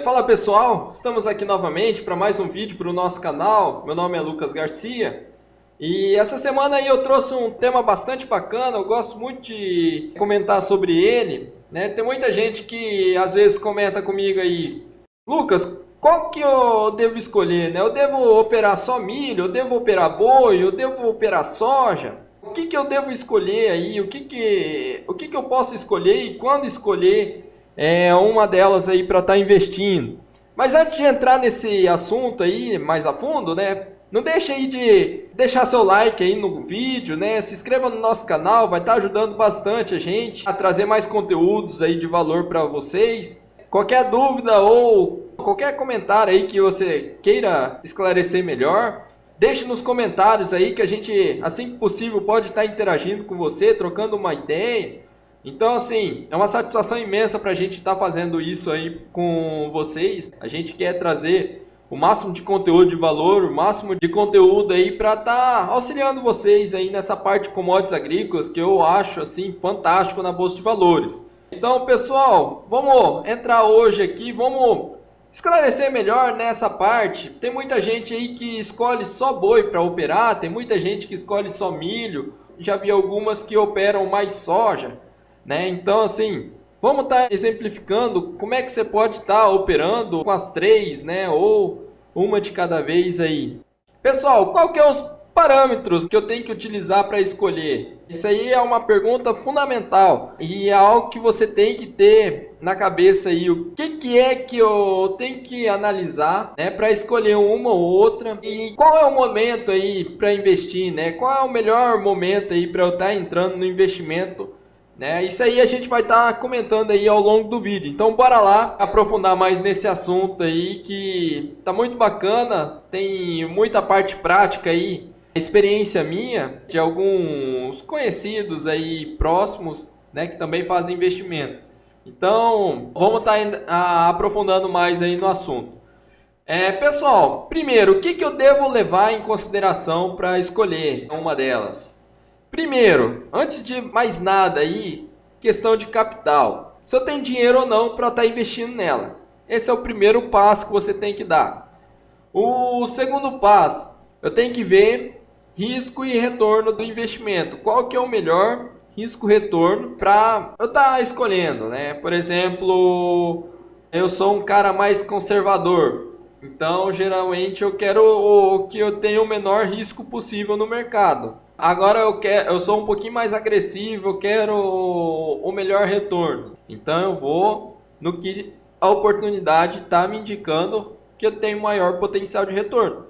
Fala pessoal, estamos aqui novamente para mais um vídeo para o nosso canal. Meu nome é Lucas Garcia e essa semana aí eu trouxe um tema bastante bacana. Eu gosto muito de comentar sobre ele, né? Tem muita gente que às vezes comenta comigo aí: Lucas, qual que eu devo escolher, né? Eu devo operar só milho, eu devo operar boi, eu devo operar soja? O que que eu devo escolher aí? O que que eu posso escolher e quando escolher uma delas aí para estar investindo? Mas antes de entrar nesse assunto aí mais a fundo, né? Não deixe aí de deixar seu like aí no vídeo, né? Se inscreva no nosso canal, vai estar ajudando bastante a gente a trazer mais conteúdos aí de valor para vocês. Qualquer dúvida ou qualquer comentário aí que você queira esclarecer melhor, deixe nos comentários aí que a gente, assim que possível, pode estar interagindo com você, trocando uma ideia. Então, assim, é uma satisfação imensa para a gente estar fazendo isso aí com vocês. A gente quer trazer o máximo de conteúdo de valor, o máximo de conteúdo aí para estar auxiliando vocês aí nessa parte de commodities agrícolas que eu acho assim fantástico na Bolsa de Valores. Então, pessoal, vamos entrar hoje aqui, vamos esclarecer melhor nessa parte. Tem muita gente aí que escolhe só boi para operar, tem muita gente que escolhe só milho. Já vi algumas que operam mais soja, né? Então, assim, vamos estar exemplificando como é que você pode estar operando com as três, né? Ou uma de cada vez aí. Pessoal, qual que é os parâmetros que eu tenho que utilizar para escolher? Isso aí é uma pergunta fundamental e é algo que você tem que ter na cabeça aí. O que é que eu tenho que analisar, né, para escolher uma ou outra, e qual é o momento aí para investir, né? Qual é o melhor momento aí para eu estar entrando no investimento, né? Isso aí a gente vai estar comentando aí ao longo do vídeo. Então bora lá aprofundar mais nesse assunto aí que tá muito bacana, tem muita parte prática aí, experiência minha de alguns conhecidos aí próximos, né, que também fazem investimento. Então vamos estar aprofundando mais aí no assunto. Pessoal, primeiro, o que que eu devo levar em consideração para escolher uma delas? Primeiro, antes de mais nada aí, questão de capital. Se eu tenho dinheiro ou não para estar investindo nela. Esse é o primeiro passo que você tem que dar. O segundo passo, eu tenho que ver risco e retorno do investimento. Qual que é o melhor risco-retorno para eu estar escolhendo, né? Por exemplo, eu sou um cara mais conservador. Então, geralmente eu quero que eu tenha o menor risco possível no mercado. Agora eu sou um pouquinho mais agressivo, eu quero o melhor retorno. Então eu vou no que a oportunidade está me indicando que eu tenho maior potencial de retorno.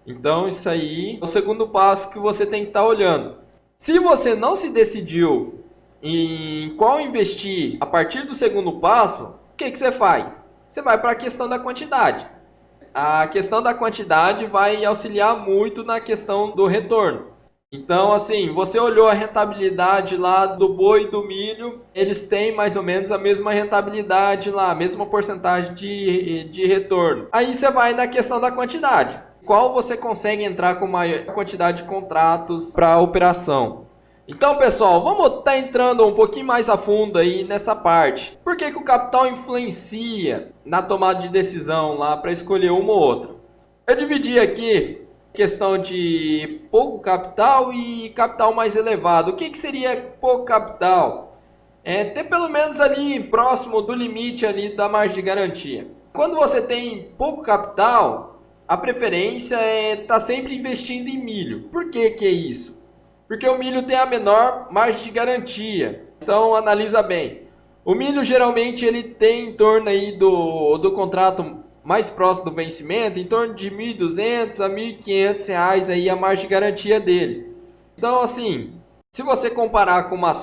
Então isso aí é o segundo passo que você tem que estar olhando. Se você não se decidiu em qual investir a partir do segundo passo, o que você faz? Você vai para a questão da quantidade. A questão da quantidade vai auxiliar muito na questão do retorno. Então, assim, você olhou a rentabilidade lá do boi e do milho, eles têm mais ou menos a mesma rentabilidade lá, a mesma porcentagem de retorno. Aí você vai na questão da quantidade. Qual você consegue entrar com maior quantidade de contratos para a operação? Então, pessoal, vamos estar entrando um pouquinho mais a fundo aí nessa parte. Por que que o capital influencia na tomada de decisão lá para escolher uma ou outra? Eu dividi aqui questão de pouco capital e capital mais elevado. O que que seria pouco capital? Ter pelo menos ali próximo do limite ali da margem de garantia. Quando você tem pouco capital, a preferência é estar sempre investindo em milho. Por que que é isso? Porque o milho tem a menor margem de garantia. Então analisa bem. O milho geralmente ele tem em torno aí do contrato mais próximo do vencimento, em torno de R$ 1.200 a R$ 1.500 aí a margem de garantia dele. Então assim, se você comparar com uma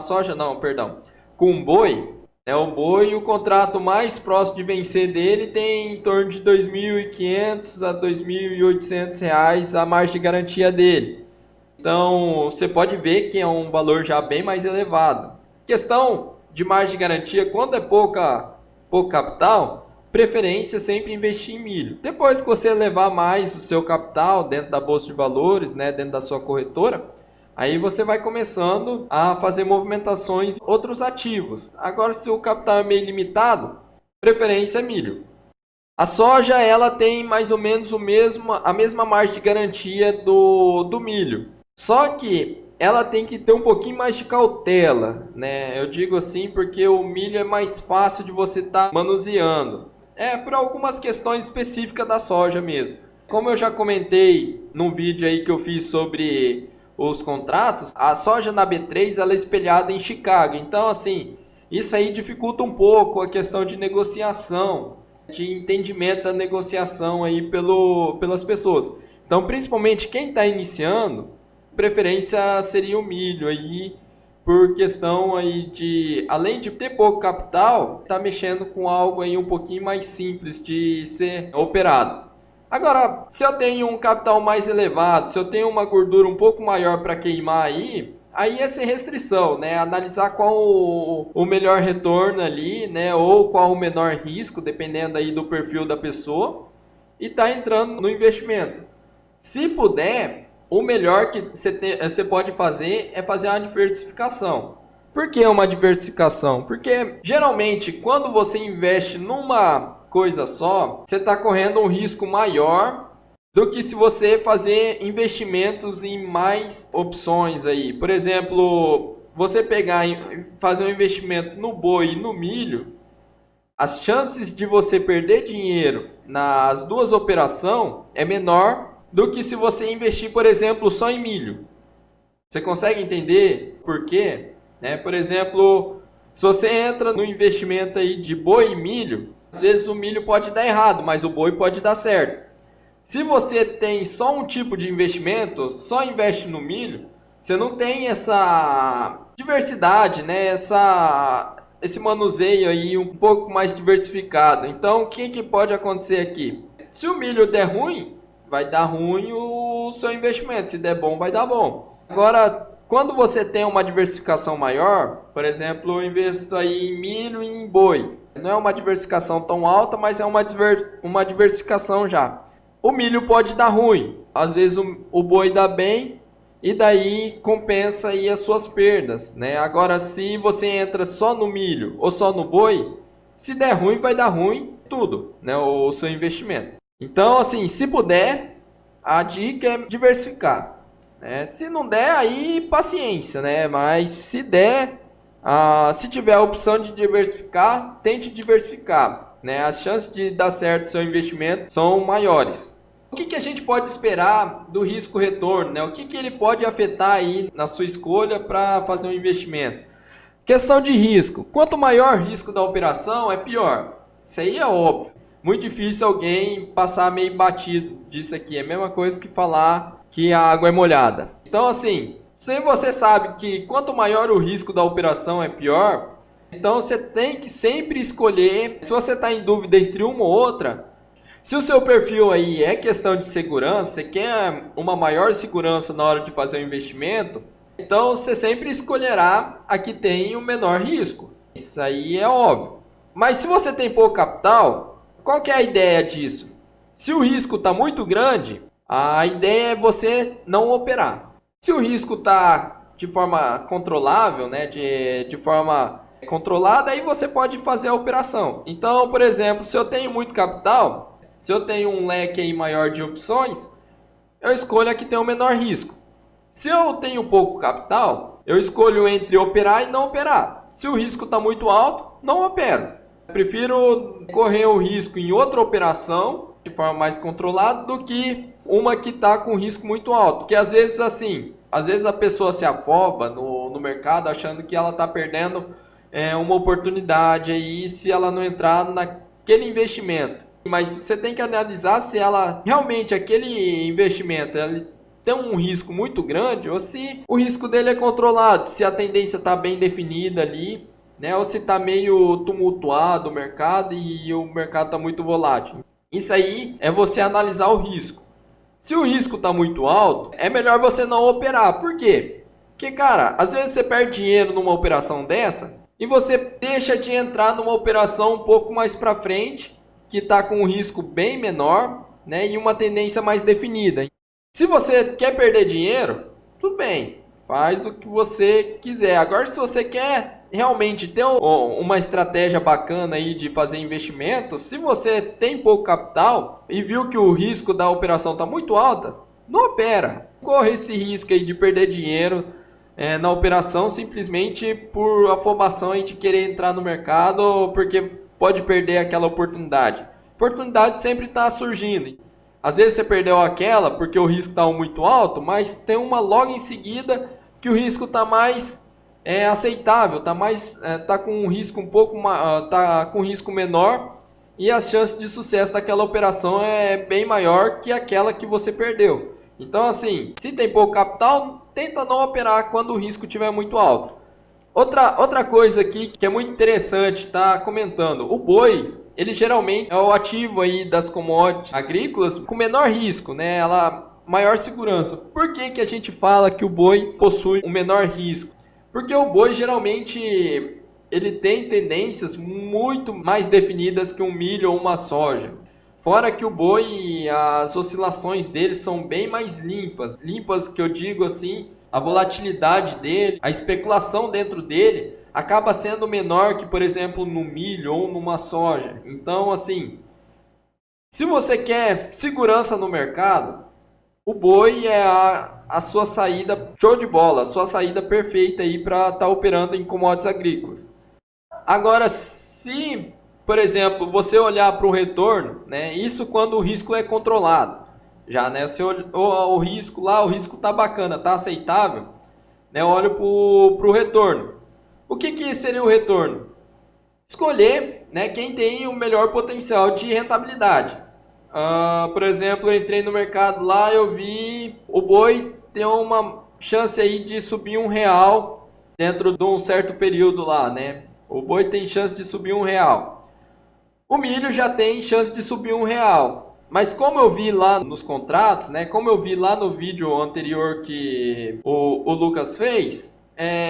soja, não, perdão, com um boi, o boi, o contrato mais próximo de vencer dele tem em torno de R$ 2.500 a R$ 2.800 a margem de garantia dele. Então, você pode ver que é um valor já bem mais elevado. Questão de margem de garantia, quando é pouco capital, preferência é sempre investir em milho. Depois que você levar mais o seu capital dentro da bolsa de valores, né, dentro da sua corretora, aí você vai começando a fazer movimentações em outros ativos. Agora, se o capital é meio limitado, preferência é milho. A soja ela tem mais ou menos a mesma margem de garantia do milho. Só que ela tem que ter um pouquinho mais de cautela, né? Eu digo assim porque o milho é mais fácil de você estar manuseando. É por algumas questões específicas da soja mesmo. Como eu já comentei num vídeo aí que eu fiz sobre os contratos, a soja na B3 ela é espelhada em Chicago. Então assim, isso aí dificulta um pouco a questão de negociação, de entendimento da negociação aí pelas pessoas. Então, principalmente quem está iniciando, preferência seria o milho aí, por questão aí de, além de ter pouco capital, tá mexendo com algo aí um pouquinho mais simples de ser operado. Agora, se eu tenho um capital mais elevado, se eu tenho uma gordura um pouco maior para queimar aí é sem restrição, né? Analisar qual o melhor retorno ali, né? Ou qual o menor risco, dependendo aí do perfil da pessoa, e tá entrando no investimento. Se puder, o melhor que você pode fazer é fazer uma diversificação. Por que uma diversificação? Porque geralmente quando você investe numa coisa só, você está correndo um risco maior do que se você fazer investimentos em mais opções aí. Por exemplo, você pegar e fazer um investimento no boi e no milho, as chances de você perder dinheiro nas duas operações é menor do que se você investir, por exemplo, só em milho. Você consegue entender por quê? Né? Por exemplo, se você entra no investimento aí de boi e milho, às vezes o milho pode dar errado, mas o boi pode dar certo. Se você tem só um tipo de investimento, só investe no milho, você não tem essa diversidade, né? Esse manuseio aí um pouco mais diversificado. Então, o que pode acontecer aqui? Se o milho der ruim, vai dar ruim o seu investimento. Se der bom, vai dar bom. Agora, quando você tem uma diversificação maior, por exemplo, eu investo aí em milho e em boi. Não é uma diversificação tão alta, mas é uma diversificação já. O milho pode dar ruim, às vezes o boi dá bem e daí compensa aí as suas perdas, né? Agora, se você entra só no milho ou só no boi, se der ruim, vai dar ruim tudo, né? O seu investimento. Então, assim, se puder, a dica é diversificar, né? Se não der, aí paciência, né? Mas se der, se tiver a opção de diversificar, tente diversificar. Né? As chances de dar certo o seu investimento são maiores. O que a gente pode esperar do risco-retorno? Né? O que ele pode afetar aí na sua escolha para fazer um investimento? Questão de risco. Quanto maior o risco da operação, é pior. Isso aí é óbvio. Muito difícil alguém passar meio batido disso aqui. É a mesma coisa que falar que a água é molhada. Então, assim, se você sabe que quanto maior o risco da operação é pior, então você tem que sempre escolher, se você está em dúvida entre uma ou outra, se o seu perfil aí é questão de segurança, você quer uma maior segurança na hora de fazer o investimento, então você sempre escolherá a que tem o menor risco. Isso aí é óbvio. Mas se você tem pouco capital, qual que é a ideia disso? Se o risco está muito grande, a ideia é você não operar. Se o risco está de forma controlável, né, de forma controlada, aí você pode fazer a operação. Então, por exemplo, se eu tenho muito capital, se eu tenho um leque aí maior de opções, eu escolho a que tem o menor risco. Se eu tenho pouco capital, eu escolho entre operar e não operar. Se o risco está muito alto, não opero. Eu prefiro correr o risco em outra operação de forma mais controlada do que uma que está com risco muito alto. Porque às vezes a pessoa se afoba no mercado achando que ela está perdendo uma oportunidade aí se ela não entrar naquele investimento. Mas você tem que analisar se ela realmente aquele investimento ele tem um risco muito grande ou se o risco dele é controlado, se a tendência está bem definida ali, né? Ou se está meio tumultuado o mercado e o mercado está muito volátil. Isso aí é você analisar o risco. Se o risco está muito alto, é melhor você não operar. Por quê? Porque, cara, às vezes você perde dinheiro numa operação dessa e você deixa de entrar numa operação um pouco mais para frente, que está com um risco bem menor, né, e uma tendência mais definida. Se você quer perder dinheiro, tudo bem, faz o que você quiser. Agora, se você quer realmente ter uma estratégia bacana aí de fazer investimento, se você tem pouco capital e viu que o risco da operação está muito alta, não opera. Corre esse risco aí de perder dinheiro na operação simplesmente por afobação aí de querer entrar no mercado, porque pode perder aquela oportunidade. Oportunidade sempre está surgindo. Às vezes você perdeu aquela porque o risco está muito alto, mas tem uma logo em seguida que o risco está mais aceitável, tá com um risco tá com um risco menor e as chances de sucesso daquela operação é bem maior que aquela que você perdeu. Então assim, se tem pouco capital, tenta não operar quando o risco estiver muito alto. Outra coisa aqui que é muito interessante tá comentando, o boi, ele geralmente é o ativo aí das commodities agrícolas com menor risco, né? Maior segurança. Por que que a gente fala que o boi possui um menor risco? Porque o boi geralmente ele tem tendências muito mais definidas que um milho ou uma soja. Fora que o boi, as oscilações dele são bem mais limpas. Limpas que eu digo assim, a volatilidade dele, a especulação dentro dele acaba sendo menor que, por exemplo, no milho ou numa soja. Então, assim, se você quer segurança no mercado, o boi é a sua saída show de bola, a sua saída perfeita aí para estar operando em commodities agrícolas. Agora, se, por exemplo, você olhar para o retorno, né, isso quando o risco é controlado, já, né, o risco lá, o risco tá bacana, tá aceitável, né, eu olho para o retorno. O que seria o retorno? Escolher, né, quem tem o melhor potencial de rentabilidade. Por exemplo, eu entrei no mercado lá, eu vi o boi ter uma chance aí de subir R$ 1 dentro de um certo período lá, né? O boi tem chance de subir R$ 1. O milho já tem chance de subir R$ 1. Mas como eu vi lá nos contratos, né? Como eu vi lá no vídeo anterior que o Lucas fez,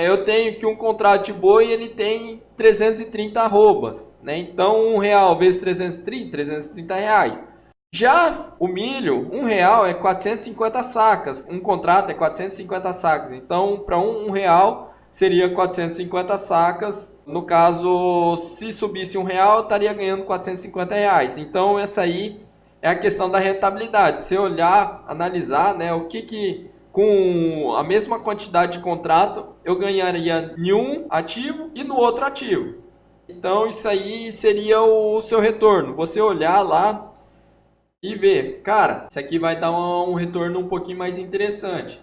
eu tenho que um contrato de boi ele tem 330 arrobas, né? Então R$ 1 vezes 330, R$ 330. Já o milho, R$ 1 é 450 sacas. Um contrato é 450 sacas. Então, para R$ 1 seria 450 sacas. No caso, se subisse R$ 1, eu estaria ganhando R$ 450. Então, essa aí é a questão da rentabilidade. Se olhar, analisar, né, o que com a mesma quantidade de contrato eu ganharia em um ativo e no outro ativo. Então, isso aí seria o seu retorno. Você olhar lá e ver, cara, isso aqui vai dar um retorno um pouquinho mais interessante.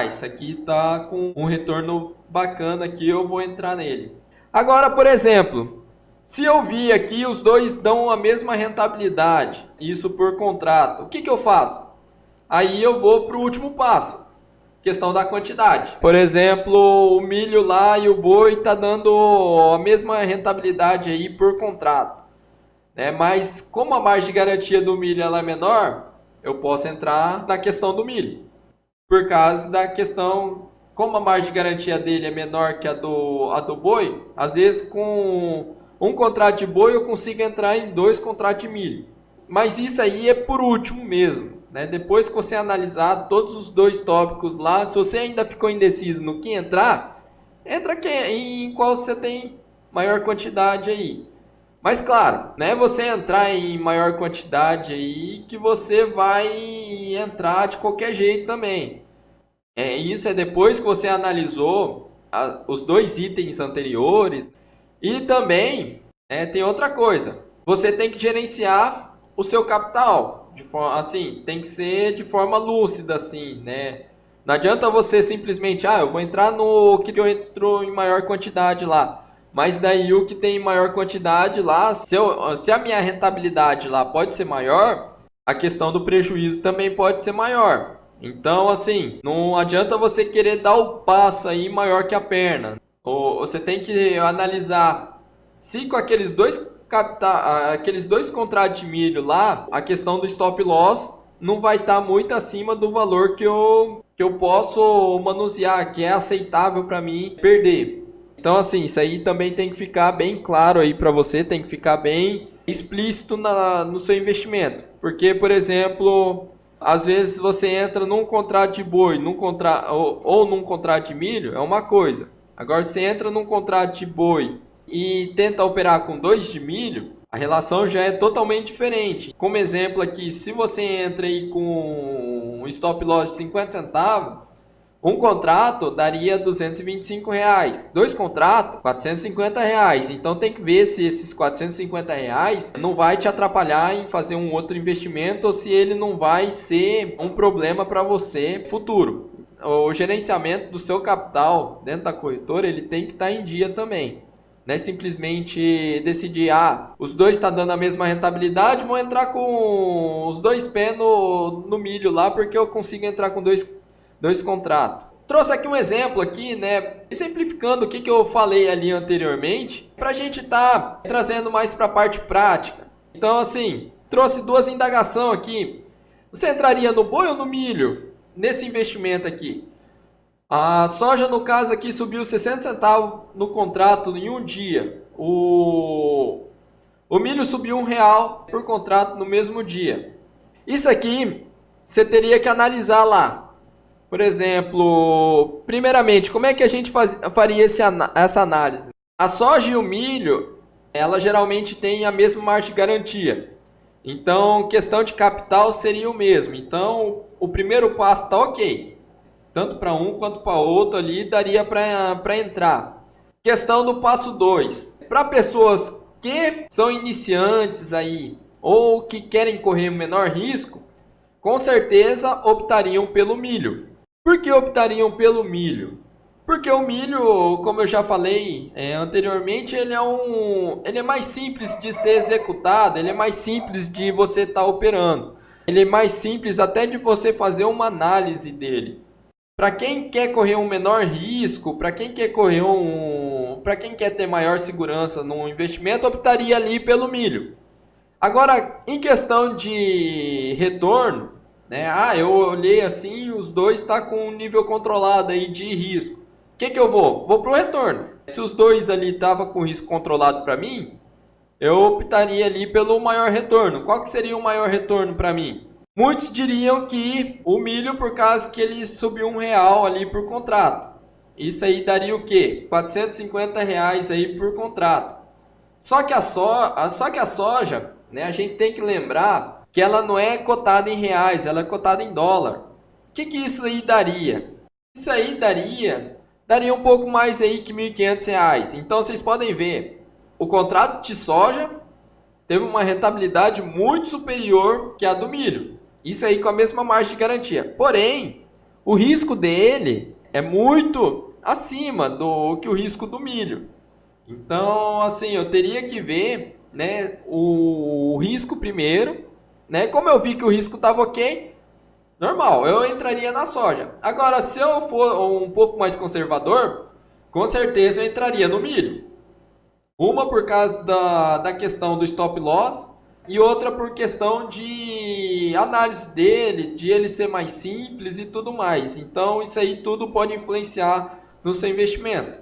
Isso aqui tá com um retorno bacana aqui, eu vou entrar nele. Agora, por exemplo, se eu vi aqui os dois dão a mesma rentabilidade, isso por contrato, o que eu faço? Aí eu vou para o último passo, questão da quantidade. Por exemplo, o milho lá e o boi tá dando a mesma rentabilidade aí por contrato. Mas como a margem de garantia do milho ela é menor, eu posso entrar na questão do milho. Por causa da questão, como a margem de garantia dele é menor que a do boi, às vezes com um contrato de boi eu consigo entrar em 2 contratos de milho. Mas isso aí é por último mesmo, né? Depois que você analisar todos os 2 tópicos lá, se você ainda ficou indeciso no que entrar, entra em qual você tem maior quantidade aí. Mas claro, não é você entrar em maior quantidade aí que você vai entrar de qualquer jeito também. Isso é depois que você analisou os 2 itens anteriores. E também tem outra coisa. Você tem que gerenciar o seu capital. Assim, tem que ser de forma lúcida, assim, né? Não adianta você simplesmente, eu vou entrar no que eu entro em maior quantidade lá. Mas daí o que tem maior quantidade lá, se a minha rentabilidade lá pode ser maior, a questão do prejuízo também pode ser maior. Então, assim, não adianta você querer dar o passo aí maior que a perna. Você tem que analisar se com aqueles dois contratos de milho lá, a questão do stop loss não vai estar muito acima do valor que eu posso manusear, que é aceitável para mim perder. Então, assim, isso aí também tem que ficar bem claro aí para você, tem que ficar bem explícito no seu investimento. Porque, por exemplo, às vezes você entra num contrato de boi ou num contrato de milho, é uma coisa. Agora, se entra num contrato de boi e tenta operar com 2 de milho, a relação já é totalmente diferente. Como exemplo aqui, se você entra aí com um stop loss de 50 centavos, um contrato daria R$ 225, dois contratos, R$ 450. Então tem que ver se esses R$ 450 não vai te atrapalhar em fazer um outro investimento ou se ele não vai ser um problema para você futuro. O gerenciamento do seu capital dentro da corretora, ele tem que estar em dia também. Não é simplesmente decidir, os dois estão dando a mesma rentabilidade, vou entrar com os dois pés no milho lá porque eu consigo entrar com dois contratos. Trouxe aqui um exemplo aqui, né, exemplificando o que eu falei ali anteriormente, para a gente estar trazendo mais para a parte prática. Então, assim, trouxe duas indagações aqui. Você entraria no boi ou no milho nesse investimento aqui? A soja, no caso aqui, subiu 60 centavos no contrato em um dia. O milho subiu R$ 1 por contrato no mesmo dia. Isso aqui você teria que analisar lá. Por exemplo, primeiramente, como é que a gente faria essa análise? A soja e o milho, ela geralmente tem a mesma margem de garantia. Então, questão de capital seria o mesmo. Então, o primeiro passo está ok. Tanto para um quanto para outro ali daria para entrar. Questão do passo 2. Para pessoas que são iniciantes aí ou que querem correr menor risco, com certeza optariam pelo milho. Por que optariam pelo milho? Porque o milho, como eu já falei anteriormente, ele é mais simples de ser executado, ele é mais simples de você estar operando. Ele é mais simples até de você fazer uma análise dele. Para quem quer correr um menor risco, para quem quer ter maior segurança no investimento, optaria ali pelo milho. Agora, em questão de retorno, né? Eu olhei assim, os dois tá com um nível controlado aí de risco. O que eu vou? Vou pro retorno. Se os dois ali estavam com risco controlado para mim, eu optaria ali pelo maior retorno. Qual que seria o maior retorno para mim? Muitos diriam que o milho, por causa que ele subiu R$ 1 ali por contrato. Isso aí daria o quê? R$ 450 aí por contrato. Só que a soja, né, a gente tem que lembrar que ela não é cotada em reais, ela é cotada em dólar. O que isso aí daria? Isso aí daria um pouco mais aí que R$ 1.500. Então vocês podem ver, o contrato de soja teve uma rentabilidade muito superior que a do milho. Isso aí com a mesma margem de garantia. Porém, o risco dele é muito acima do que o risco do milho. Então, assim, eu teria que ver, né, o risco primeiro, né? Como eu vi que o risco estava ok, normal, eu entraria na soja. Agora, se eu for um pouco mais conservador, com certeza eu entraria no milho. Uma por causa da questão do stop loss e outra por questão de análise dele, de ele ser mais simples e tudo mais. Então, isso aí tudo pode influenciar no seu investimento.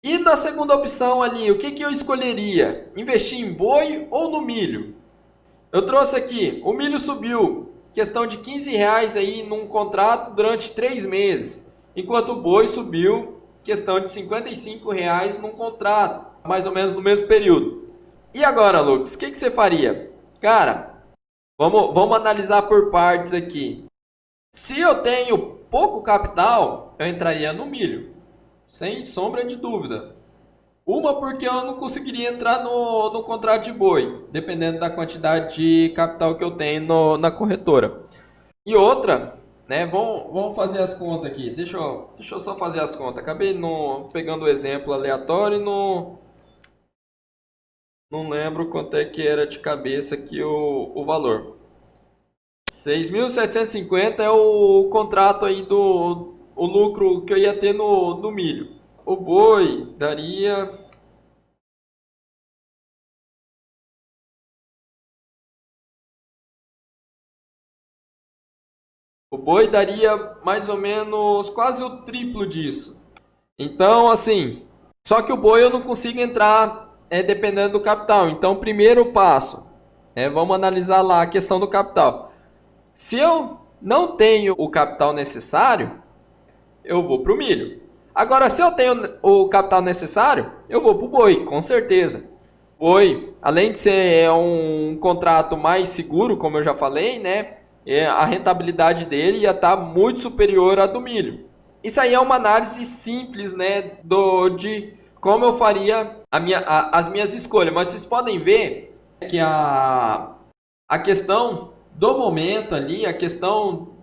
E na segunda opção ali, o que eu escolheria? Investir em boi ou no milho? Eu trouxe aqui, o milho subiu, questão de R$ 15 aí num contrato durante 3 meses, enquanto o boi subiu, questão de R$ 55 num contrato, mais ou menos no mesmo período. E agora, Lucas, o que você faria? Cara, vamos analisar por partes aqui. Se eu tenho pouco capital, eu entraria no milho, sem sombra de dúvida. Uma porque eu não conseguiria entrar no contrato de boi, dependendo da quantidade de capital que eu tenho na corretora. E outra, né, vamos fazer as contas aqui. Deixa eu só fazer as contas. Acabei pegando o exemplo aleatório e não lembro quanto é que era de cabeça aqui o valor. 6.750 é o contrato aí o lucro que eu ia ter no milho. O boi daria... O boi daria mais ou menos quase o triplo disso. Então, assim, só que o boi eu não consigo entrar dependendo do capital. Então, primeiro passo, vamos analisar lá a questão do capital. Se eu não tenho o capital necessário, eu vou para o milho. Agora, se eu tenho o capital necessário, eu vou para o boi, com certeza. Boi, além de ser um contrato mais seguro, como eu já falei, né? A rentabilidade dele ia estar muito superior à do milho. Isso aí é uma análise simples, né? De como eu faria as minhas escolhas. Mas vocês podem ver que a questão do momento ali, a questão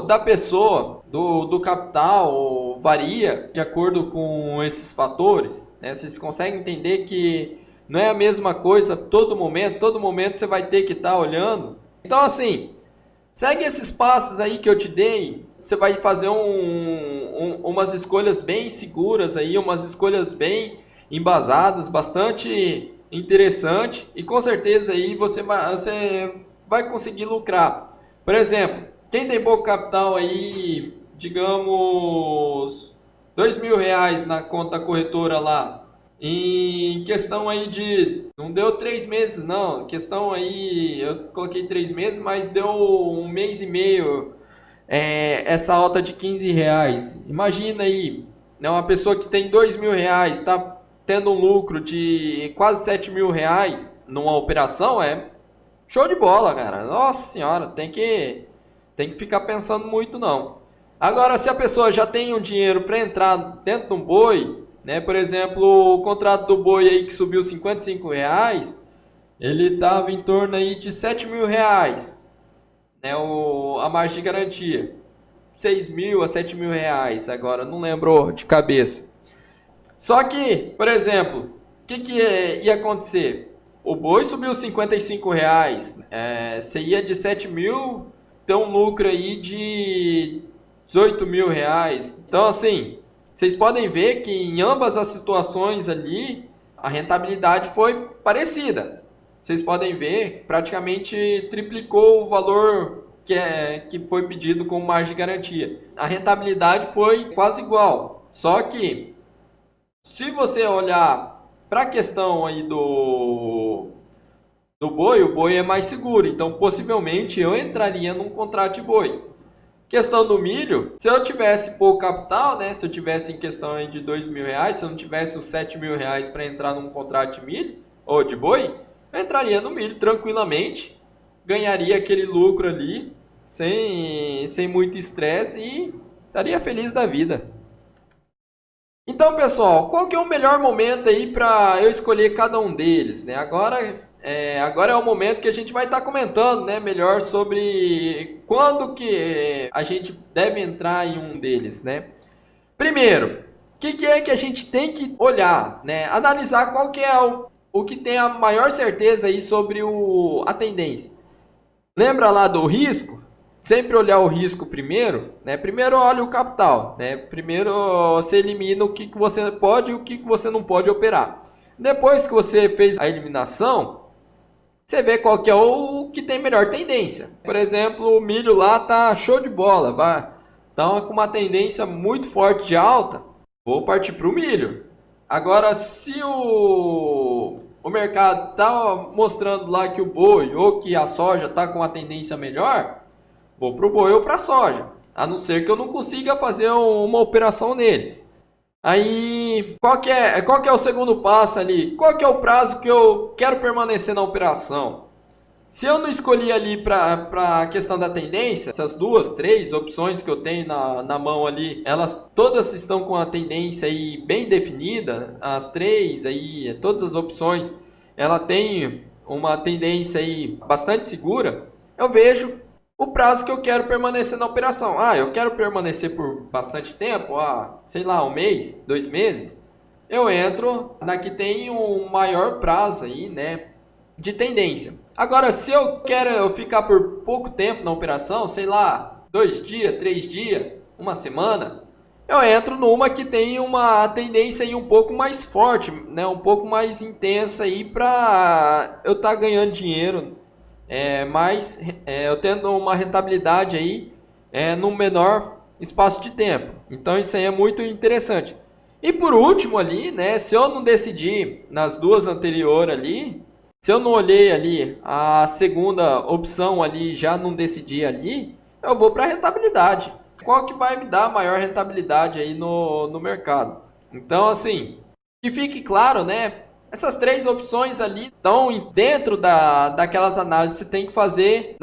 da pessoa, do capital, varia de acordo com esses fatores, né? Vocês conseguem entender que não é a mesma coisa todo momento você vai ter que estar olhando. Então assim, segue esses passos aí que eu te dei, você vai fazer umas escolhas bem seguras aí, umas escolhas bem embasadas, bastante interessante, e com certeza aí você vai conseguir lucrar. Por exemplo, quem tem pouco capital aí, digamos, R$ 2.000 na conta corretora lá, em questão aí de, não deu 3 meses não, questão aí, eu coloquei 3 meses, mas deu 1 mês e meio, essa alta de R$ 15. Imagina aí, né, uma pessoa que tem R$ 2.000, está tendo um lucro de quase R$ 7.000 numa operação, show de bola, cara. Nossa senhora, tem que ficar pensando muito não. Agora, se a pessoa já tem um dinheiro para entrar dentro de um boi, né? Por exemplo, o contrato do boi aí que subiu R$ 55, ele estava em torno aí de R$ 7.000, né? A margem de garantia, R$ 6.000 a R$ 7.000 agora, não lembro de cabeça. Só que, por exemplo, o que ia acontecer? O boi subiu R$ 55, você ia de 7.000 ter um lucro aí de R$ 18.000. Então assim, vocês podem ver que em ambas as situações ali, a rentabilidade foi parecida. Vocês podem ver, praticamente triplicou o valor que foi pedido como margem de garantia. A rentabilidade foi quase igual. Só que, se você olhar para a questão aí do boi, o boi é mais seguro. Então, possivelmente, eu entraria num contrato de boi. Questão do milho, se eu tivesse pouco capital, né? Se eu tivesse em questão aí de R$ 2.000, se eu não tivesse os R$ 7.000 para entrar num contrato de milho ou de boi, eu entraria no milho tranquilamente, ganharia aquele lucro ali, sem muito estresse e estaria feliz da vida. Então, pessoal, qual que é o melhor momento aí para eu escolher cada um deles, né? Agora é o momento que a gente vai estar comentando, né, melhor sobre quando que a gente deve entrar em um deles, né? Primeiro, o que é que a gente tem que olhar, né? Analisar qual que é o que tem a maior certeza aí sobre a tendência. Lembra lá do risco? Sempre olhar o risco primeiro, né? Primeiro olha o capital, né? Primeiro você elimina o que você pode e o que você não pode operar. Depois que você fez a eliminação, você vê qual que é o que tem melhor tendência. Por exemplo, o milho lá tá show de bola, então com uma tendência muito forte de alta, vou partir para o milho. Agora, se o mercado tá mostrando lá que o boi ou que a soja tá com uma tendência melhor, vou para o boi ou para a soja, a não ser que eu não consiga fazer uma operação neles. Aí, qual que é o segundo passo ali? Qual que é o prazo que eu quero permanecer na operação? Se eu não escolhi ali para a questão da tendência, essas 2, 3 opções que eu tenho na mão ali, elas todas estão com a tendência aí bem definida, as 3 aí, todas as opções, ela tem uma tendência aí bastante segura, eu vejo o prazo que eu quero permanecer na operação. Eu quero permanecer por bastante tempo, sei lá, 1 mês, 2 meses. Eu entro na que tem um maior prazo aí, né, de tendência. Agora, se eu quero ficar por pouco tempo na operação, sei lá, 2 dias, 3 dias, 1 semana, eu entro numa que tem uma tendência aí um pouco mais forte, né, um pouco mais intensa aí para eu estar ganhando dinheiro. Mas eu tendo uma rentabilidade aí no menor espaço de tempo. Então isso aí é muito interessante. E por último ali, né, se eu não decidir nas 2 anteriores ali, se eu não olhei ali a segunda opção ali, já não decidi ali, eu vou para a rentabilidade. qual que vai me dar maior rentabilidade aí no mercado. Então, assim, que fique claro, né? Essas três opções ali estão dentro daquelas análises que você tem que fazer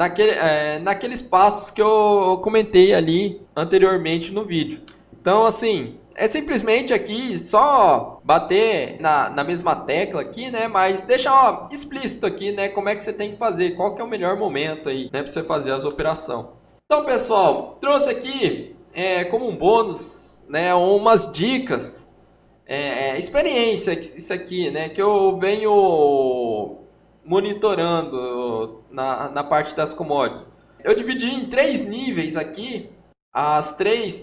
naqueles passos que eu comentei ali anteriormente no vídeo. Então, assim, é simplesmente aqui só bater na mesma tecla aqui, né? Mas deixar explícito aqui, né? Como é que você tem que fazer, qual que é o melhor momento aí, né? Para você fazer as operações. Então, pessoal, trouxe aqui como um bônus, né? Umas dicas. Experiência, isso aqui, né? Que eu venho monitorando na parte das commodities. Eu dividi em 3 níveis aqui.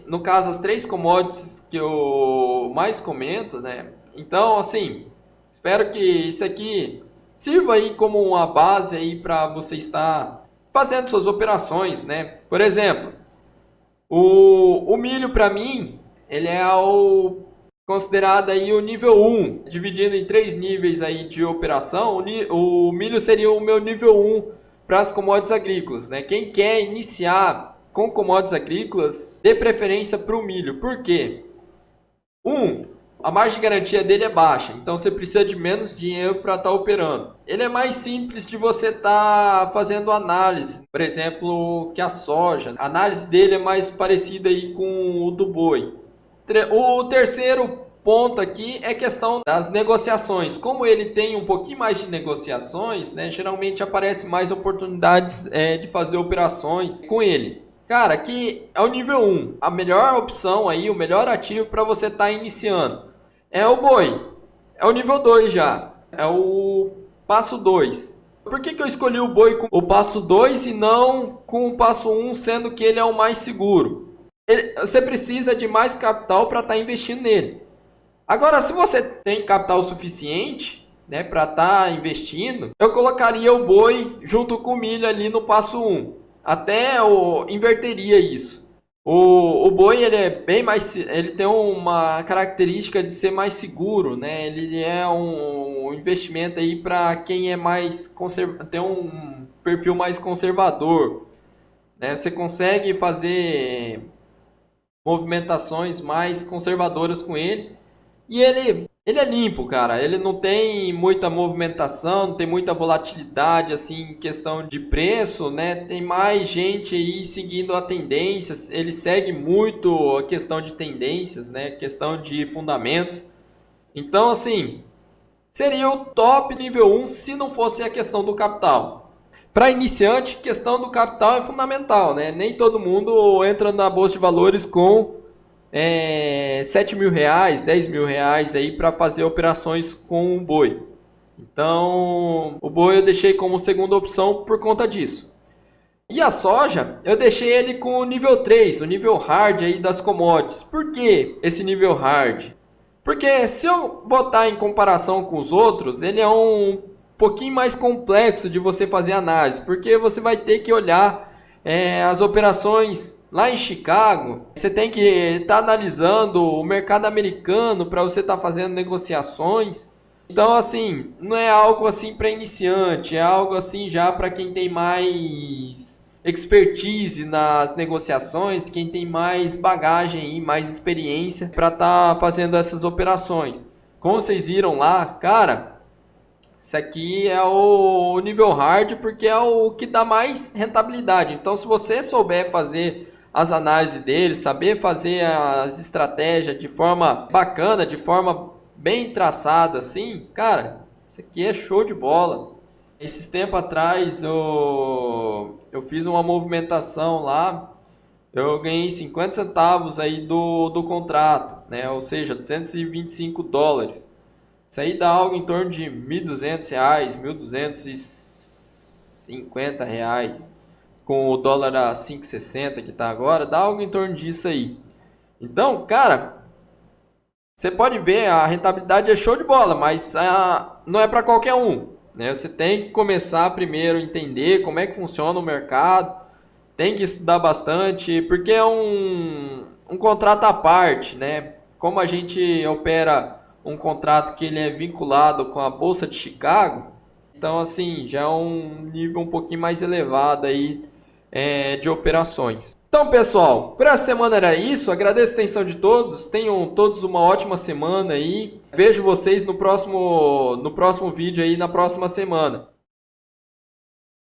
No caso, as 3 commodities que eu mais comento, né? Então, assim, espero que isso aqui sirva aí como uma base aí para você estar fazendo suas operações, né? Por exemplo, o milho para mim, ele é considerado aí o nível 1, dividindo em 3 níveis aí de operação. O milho seria o meu nível 1 para as commodities agrícolas, né? Quem quer iniciar com commodities agrícolas, dê preferência para o milho. Por quê? A margem de garantia dele é baixa, então você precisa de menos dinheiro para estar operando. Ele é mais simples de você estar fazendo análise, por exemplo, que a soja. A análise dele é mais parecida aí com o do boi. O terceiro ponto aqui é questão das negociações. Como ele tem um pouquinho mais de negociações, né, geralmente aparece mais oportunidades de fazer operações com ele. Cara, aqui é o nível 1. A melhor opção aí, o melhor ativo para você estar iniciando é o boi. É o nível 2 já. É o passo 2. Por que eu escolhi o boi com o passo 2 e não com o passo 1, sendo que ele é o mais seguro? Você precisa de mais capital para estar investindo nele. Agora, se você tem capital suficiente, né, para estar investindo, eu colocaria o boi junto com o milho ali no passo 1. Até eu inverteria isso. O boi ele é bem mais, ele tem uma característica de ser mais seguro, né? Ele é um investimento aí para quem é mais tem um perfil mais conservador, né? Você consegue fazer movimentações mais conservadoras com ele. E ele é limpo, cara. Ele não tem muita movimentação, não tem muita volatilidade assim em questão de preço, né? Tem mais gente aí seguindo a tendência. Ele segue muito a questão de tendências, né? Questão de fundamentos. Então, assim, seria o top nível 1 se não fosse a questão do capital. Para iniciante, questão do capital é fundamental, né? Nem todo mundo entra na bolsa de valores com 7 mil reais, 10 mil reais aí para fazer operações com o boi. Então, o boi eu deixei como segunda opção por conta disso. E a soja, eu deixei ele com o nível 3, o nível hard aí das commodities. Por que esse nível hard? Porque se eu botar em comparação com os outros, ele é um pouquinho mais complexo de você fazer análise, porque você vai ter que olhar as operações lá em Chicago. Você tem que estar analisando o mercado americano para você estar fazendo negociações. Então, assim, não é algo assim para iniciante, é algo assim já para quem tem mais expertise nas negociações, quem tem mais bagagem e mais experiência para estar fazendo essas operações. Como vocês viram lá, cara, isso aqui é o nível hard porque é o que dá mais rentabilidade. Então, se você souber fazer as análises dele, saber fazer as estratégias de forma bacana, de forma bem traçada assim, cara, isso aqui é show de bola. Esses tempos atrás eu fiz uma movimentação lá, eu ganhei 50 centavos aí do contrato, né? Ou seja, 225 dólares. Isso aí dá algo em torno de R$1.200, R$1.250, com o dólar a 5,60 que está agora, dá algo em torno disso aí. Então, cara, você pode ver, a rentabilidade é show de bola, mas não é para qualquer um, né? Você tem que começar primeiro a entender como é que funciona o mercado, tem que estudar bastante, porque é um contrato à parte, né? Como a gente opera um contrato que ele é vinculado com a Bolsa de Chicago, então assim, já é um nível um pouquinho mais elevado aí de operações. Então, pessoal, para essa semana era isso. Agradeço a atenção de todos. Tenham todos uma ótima semana aí. Vejo vocês no próximo vídeo aí na próxima semana.